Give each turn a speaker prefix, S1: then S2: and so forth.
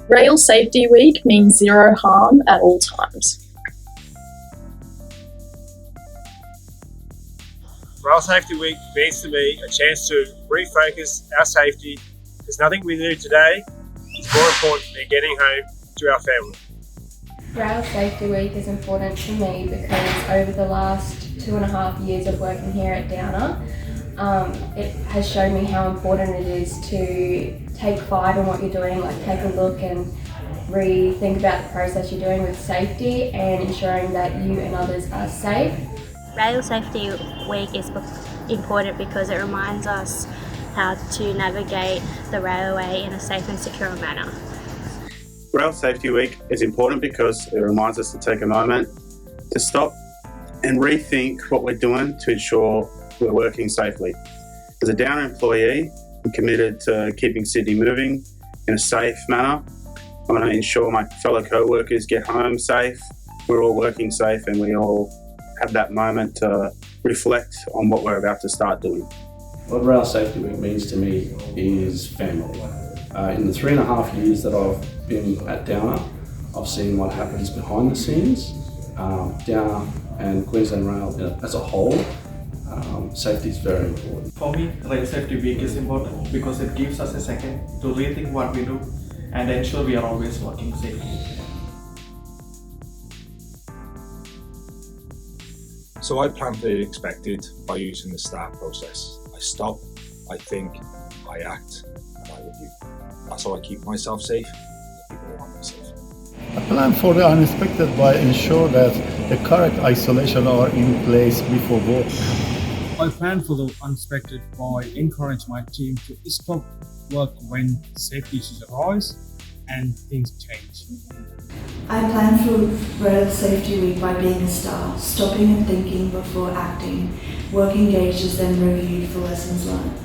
S1: Rail Safety Week means zero harm at all times.
S2: Rail Safety Week means to me a chance to refocus our safety, because nothing we do today is more important than getting home to our family.
S3: Rail Safety Week is important to me because over the last 2.5 years of working here at Downer, it has shown me how important it is to take pride in what you're doing, like take a look and rethink about the process you're doing with safety and ensuring that you and others are safe.
S4: Rail Safety Week is important because it reminds us how to navigate the railway in a safe and secure manner.
S5: Rail Safety Week is important because it reminds us to take a moment to stop and rethink what we're doing to ensure we're working safely. As a Downer employee, I'm committed to keeping Sydney moving in a safe manner. I want to ensure my fellow co-workers get home safe, we're all working safe, and we all have that moment to reflect on what we're about to start doing.
S6: What Rail Safety Week means to me is family. In the 3.5 years that I've been at Downer, I've seen what happens behind the scenes. Downer and Queensland Rail as a whole, safety is very important.
S7: For me, Rail Safety Week is important because it gives us a second to rethink what we do and ensure we are always working safely.
S8: So I plan for the expected by using the START process. I stop, I think, I act, and I review. That's how I keep myself safe and the people around me safe.
S9: I plan for the unexpected by ensure that the correct isolation are in place before work.
S10: I plan for the unexpected by encourage my team to stop work when safety issues arise and things change.
S11: I plan for Rail Safety Week by being a star, stopping and thinking before acting. Work engaged is then reviewed for lessons learned.